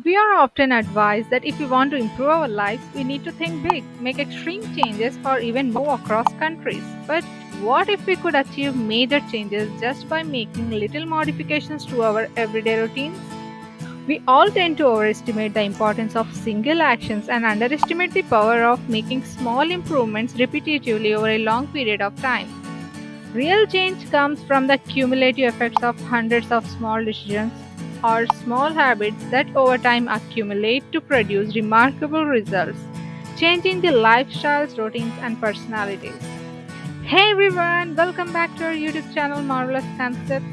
We are often advised that if we want to improve our lives, we need to think big, make extreme changes, or even move across countries. But what if we could achieve major changes just by making little modifications to our everyday routines? We all tend to overestimate the importance of single actions and underestimate the power of making small improvements repetitively over a long period of time. Real change comes from the cumulative effects of hundreds of small decisions or small habits that over time accumulate to produce remarkable results, changing the lifestyles, routines, and personalities. Hey everyone, welcome back to our YouTube channel Marvelous Concepts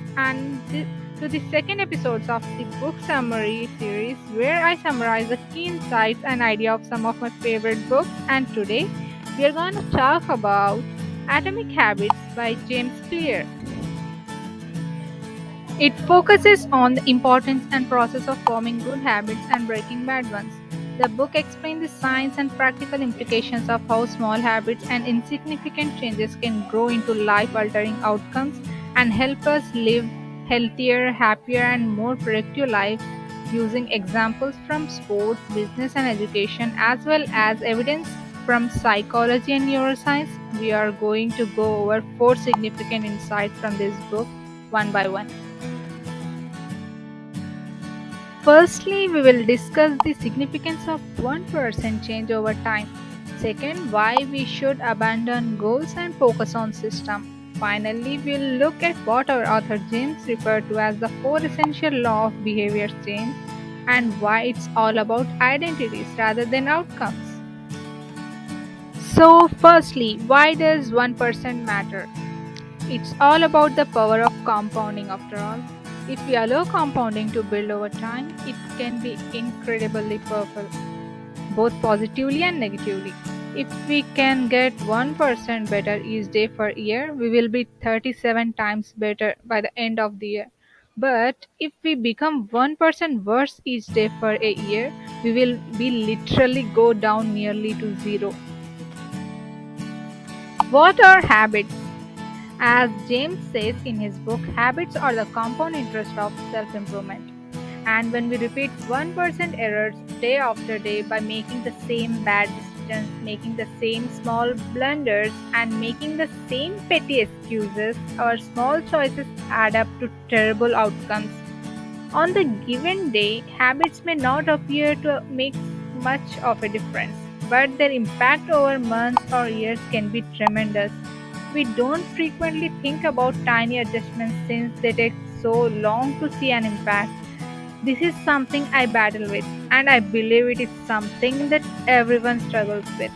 to the second episodes of the book summary series where I summarize the key insights and idea of some of my favorite books. And today we are going to talk about Atomic Habits by James Clear. It focuses on the importance and process of forming good habits and breaking bad ones. The book explains the science and practical implications of how small habits and insignificant changes can grow into life altering outcomes and help us live healthier, happier, and more productive lives using examples from sports, business, and education, as well as evidence from psychology and neuroscience. We are going to go over four significant insights from this book one by one. Firstly, we will discuss the significance of 1% change over time. Second, why we should abandon goals and focus on system. Finally, we'll look at what our author James referred to as the four essential law of behavior change and why it's all about identities rather than outcomes. So, firstly, why does 1% matter? It's all about the power of compounding after all. If we allow compounding to build over time, it can be incredibly powerful, both positively and negatively. If we can get 1% better each day for a year, we will be 37 times better by the end of the year. But if we become 1% worse each day for a year, we will be literally go down nearly to zero. What are habits? As James says in his book, habits are the compound interest of self improvement. And when we repeat 1% errors day after day by making the same bad decisions, making the same small blunders, and making the same petty excuses, our small choices add up to terrible outcomes. On the given day, habits may not appear to make much of a difference, but their impact over months or years can be tremendous. We don't frequently think about tiny adjustments since they take so long to see an impact. This is something I battle with, and I believe it is something that everyone struggles with.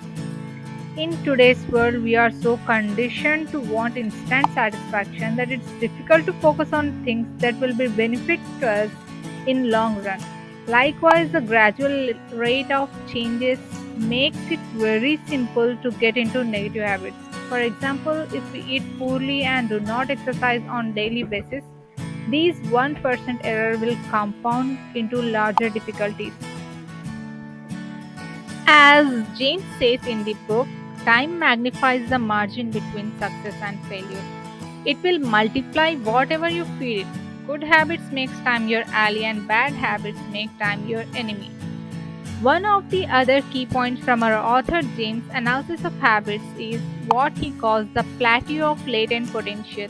In today's world, we are so conditioned to want instant satisfaction that it's difficult to focus on things that will be benefit to us in long run. Likewise, the gradual rate of changes makes it very simple to get into negative habits. For example, if we eat poorly and do not exercise on daily basis, these 1% error will compound into larger difficulties. As James says in the book, time magnifies the margin between success and failure. It will multiply whatever you feed it. Good habits makes time your ally and bad habits make time your enemy. One of the other key points from our author James' analysis of habits is what he calls the plateau of latent potential,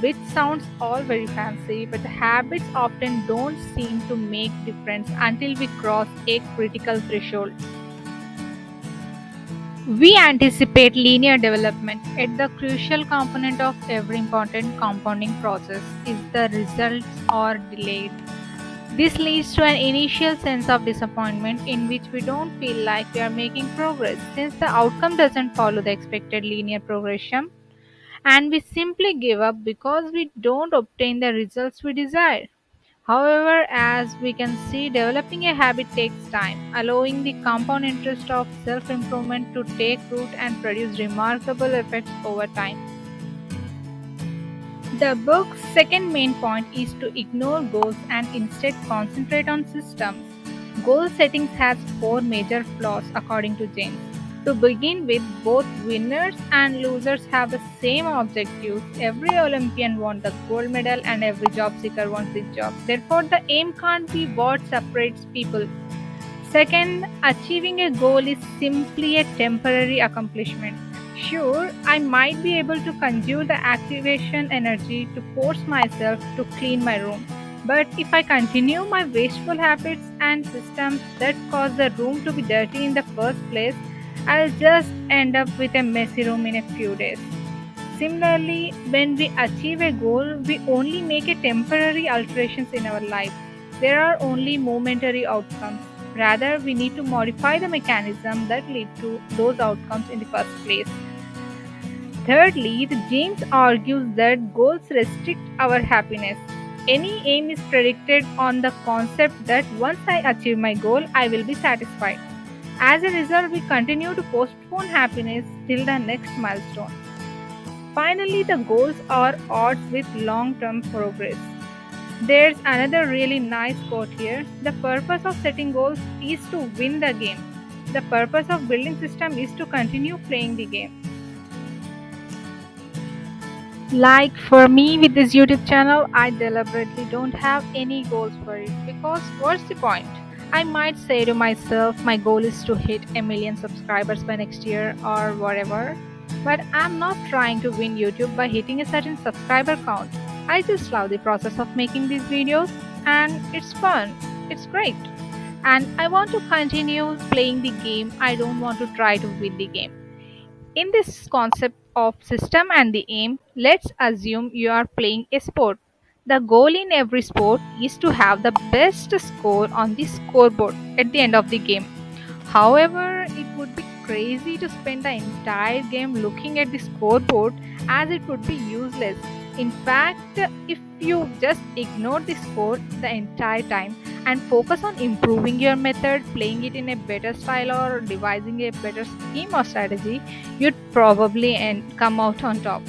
which sounds all very fancy, but the habits often don't seem to make difference until we cross a critical threshold. We anticipate linear development, yet the crucial component of every important compounding process is the results are delayed. This leads to an initial sense of disappointment in which we don't feel like we are making progress since the outcome doesn't follow the expected linear progression, and we simply give up because we don't obtain the results we desire. However, as we can see, developing a habit takes time, allowing the compound interest of self improvement to take root and produce remarkable effects over time. The book's second main point is to ignore goals and instead concentrate on systems. Goal settings has four major flaws according to James. To begin with, both winners and losers have the same objectives. Every Olympian wants the gold medal and every job seeker wants the job. Therefore, the aim can't be what separates people. Second, achieving a goal is simply a temporary accomplishment. Sure, I might be able to conjure the activation energy to force myself to clean my room. But if I continue my wasteful habits and systems that cause the room to be dirty in the first place, I'll just end up with a messy room in a few days. Similarly, when we achieve a goal, we only make a temporary alterations in our life. There are only momentary outcomes. Rather, we need to modify the mechanism that lead to those outcomes in the first place. Thirdly, the James argues that goals restrict our happiness. Any aim is predicated on the concept that once I achieve my goal, I will be satisfied. As a result, we continue to postpone happiness till the next milestone. Finally, the goals are odds with long term progress. There's another really nice quote here. The purpose of setting goals is to win the game. The purpose of building system is to continue playing the game. Like for me with this YouTube channel, I deliberately don't have any goals for it because what's the point? I might say to myself, my goal is to hit a million subscribers by next year or whatever, but I'm not trying to win YouTube by hitting a certain subscriber count. I just love the process of making these videos and it's fun, it's great. And I want to continue playing the game, I don't want to try to win the game. In this concept of system and the aim, let's assume you are playing a sport. The goal in every sport is to have the best score on the scoreboard at the end of the game. However, it would be crazy to spend the entire game looking at the scoreboard as it would be useless. In fact, if you just ignore the score the entire time and focus on improving your method, playing it in a better style, or devising a better scheme or strategy, you'd probably come out on top.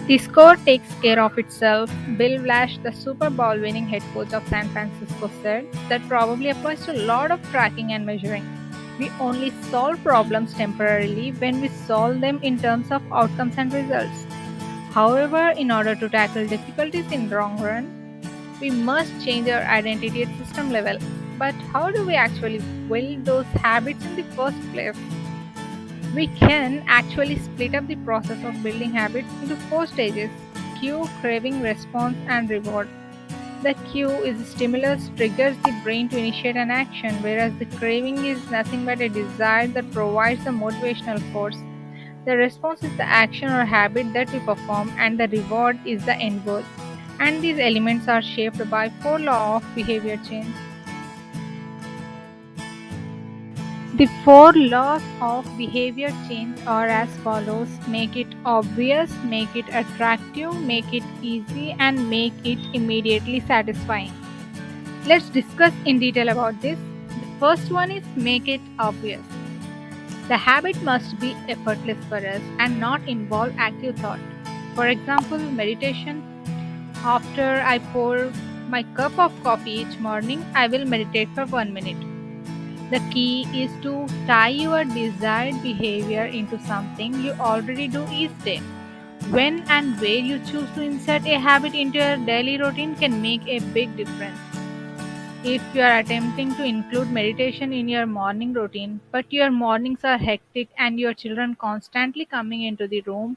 The score takes care of itself. Bill Blash, the Super Bowl winning head coach of San Francisco, said that probably applies to a lot of tracking and measuring. We only solve problems temporarily when we solve them in terms of outcomes and results. However, in order to tackle difficulties in the long run, we must change our identity at system level. But how do we actually build those habits in the first place? We can actually split up the process of building habits into four stages: cue, craving, response, and reward. The cue is a stimulus triggers the brain to initiate an action, whereas the craving is nothing but a desire that provides the motivational force. The response is the action or habit that we perform, and the reward is the end goal. And these elements are shaped by four laws of behavior change. The four laws of behavior change are as follows: make it obvious, make it attractive, make it easy, and make it immediately satisfying. Let's discuss in detail about this. The first one is make it obvious. The habit must be effortless for us and not involve active thought. For example, meditation. After I pour my cup of coffee each morning, I will meditate for 1 minute. The key is to tie your desired behavior into something you already do each day. When and where you choose to insert a habit into your daily routine can make a big difference. If you are attempting to include meditation in your morning routine, but your mornings are hectic and your children constantly coming into the room,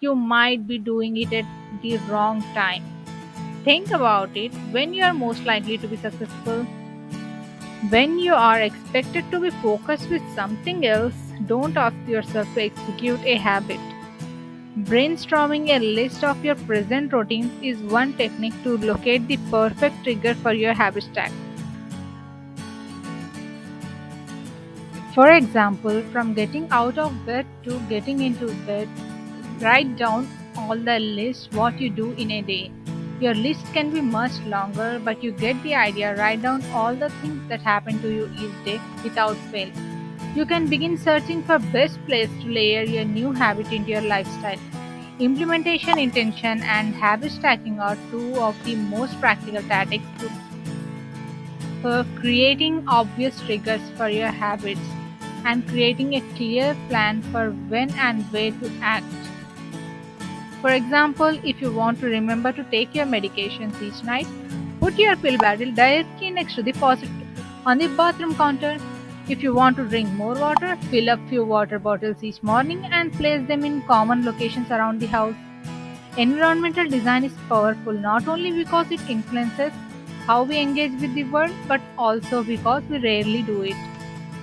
you might be doing it at the wrong time. Think about it: when you are most likely to be successful, when you are expected to be focused with something else. Don't ask yourself to execute a habit. Brainstorming a list of your present routines is one technique to locate the perfect trigger for your habit stack. For example, from getting out of bed to getting into bed, write down all the list what you do in a day. Your list can be much longer, but you get the idea. Write down all the things that happen to you each day without fail. You can begin searching for best place to layer your new habit into your lifestyle. Implementation intention and habit stacking are two of the most practical tactics to creating obvious triggers for your habits, and creating a clear plan for when and where to act. For example, if you want to remember to take your medications each night, put your pill bottle directly next to the faucet on the bathroom counter. If you want to drink more water, fill up few water bottles each morning and place them in common locations around the house. Environmental design is powerful not only because it influences how we engage with the world, but also because we rarely do it.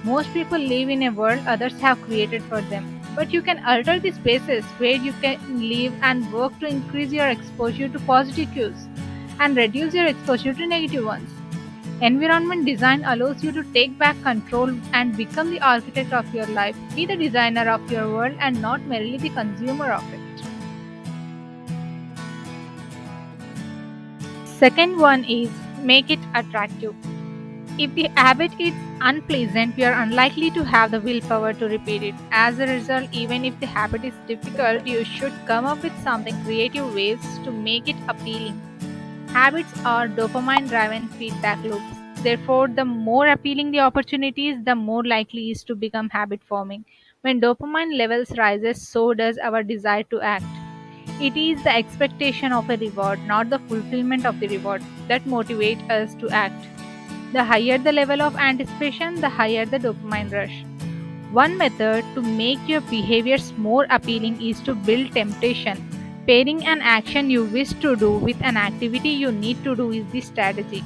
Most people live in a world others have created for them, but you can alter the spaces where you can live and work to increase your exposure to positive cues and reduce your exposure to negative ones. Environment design allows you to take back control and become the architect of your life. Be the designer of your world and not merely the consumer of it. Second one is make it attractive. If the habit is unpleasant, we are unlikely to have the willpower to repeat it. As a result, even if the habit is difficult, you should come up with something creative ways to make it appealing. Habits are dopamine driven feedback loops. Therefore, the more appealing the opportunities, the more likely is to become habit forming. When dopamine levels rises, so does our desire to act. It is the expectation of a reward, not the fulfillment of the reward, that motivates us to act. The higher the level of anticipation, the higher the dopamine rush. One method to make your behaviors more appealing is to build temptation. Pairing an action you wish to do with an activity you need to do is the strategy.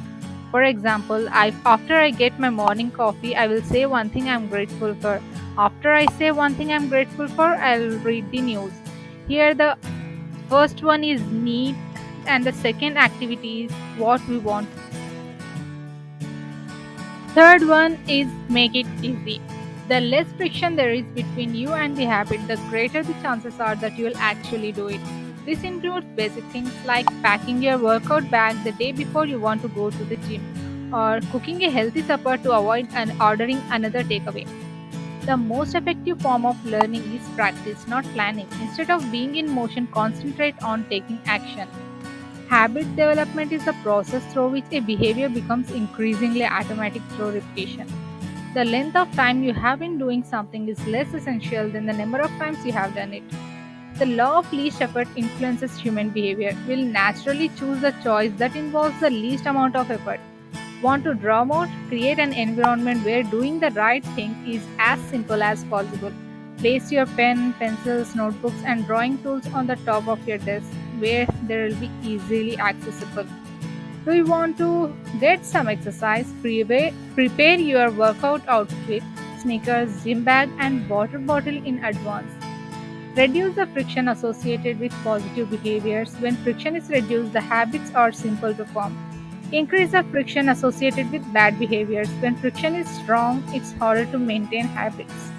For example, after I get my morning coffee, I will say one thing I'm grateful for. After I say one thing I'm grateful for, I'll read the news. Here, the first one is need, and the second activity is what we want. Third one is make it easy. The less friction there is between you and the habit, the greater the chances are that you will actually do it. This includes basic things like packing your workout bag the day before you want to go to the gym, or cooking a healthy supper to avoid ordering another takeaway. The most effective form of learning is practice, not planning. Instead of being in motion, concentrate on taking action. Habit development is the process through which a behavior becomes increasingly automatic through repetition. The length of time you have been doing something is less essential than the number of times you have done it. The law of least effort influences human behavior. We'll naturally choose the choice that involves the least amount of effort. Want to draw more? Create an environment where doing the right thing is as simple as possible. Place your pen, pencils, notebooks, and drawing tools on the top of your desk where they will be easily accessible. Do you want to get some exercise? Prepare your workout outfit, sneakers, gym bag, and water bottle in advance. Reduce the friction associated with positive behaviors. When friction is reduced, the habits are simple to form. Increase the friction associated with bad behaviors. When friction is strong, it's harder to maintain habits.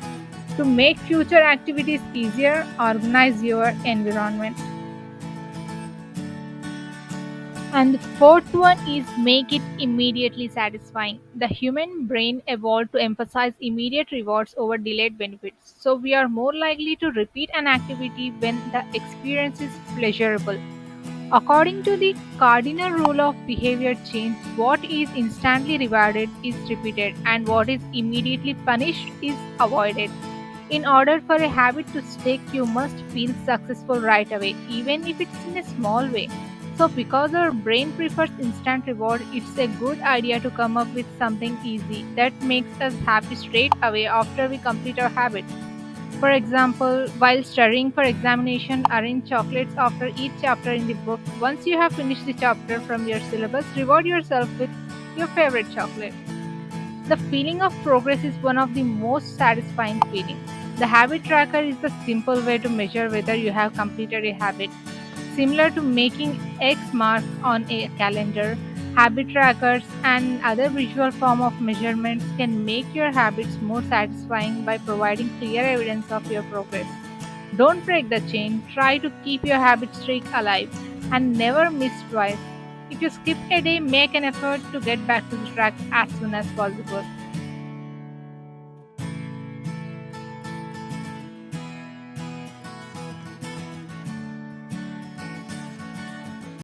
To make future activities easier, organize your environment. And the fourth one is make it immediately satisfying. The human brain evolved to emphasize immediate rewards over delayed benefits. So we are more likely to repeat an activity when the experience is pleasurable. According to the cardinal rule of behavior change, what is instantly rewarded is repeated, and what is immediately punished is avoided. In order for a habit to stick, you must feel successful right away, even if it's in a small way. So, because our brain prefers instant reward, it's a good idea to come up with something easy that makes us happy straight away after we complete our habit. For example, while studying for examination, arrange chocolates after each chapter in the book. Once you have finished the chapter from your syllabus, reward yourself with your favorite chocolate. The feeling of progress is one of the most satisfying feelings. The habit tracker is the simple way to measure whether you have completed a habit. Similar to making X marks on a calendar, habit trackers and other visual form of measurements can make your habits more satisfying by providing clear evidence of your progress. Don't break the chain, try to keep your habit streak alive, and never miss twice. If you skip a day, make an effort to get back to the track as soon as possible.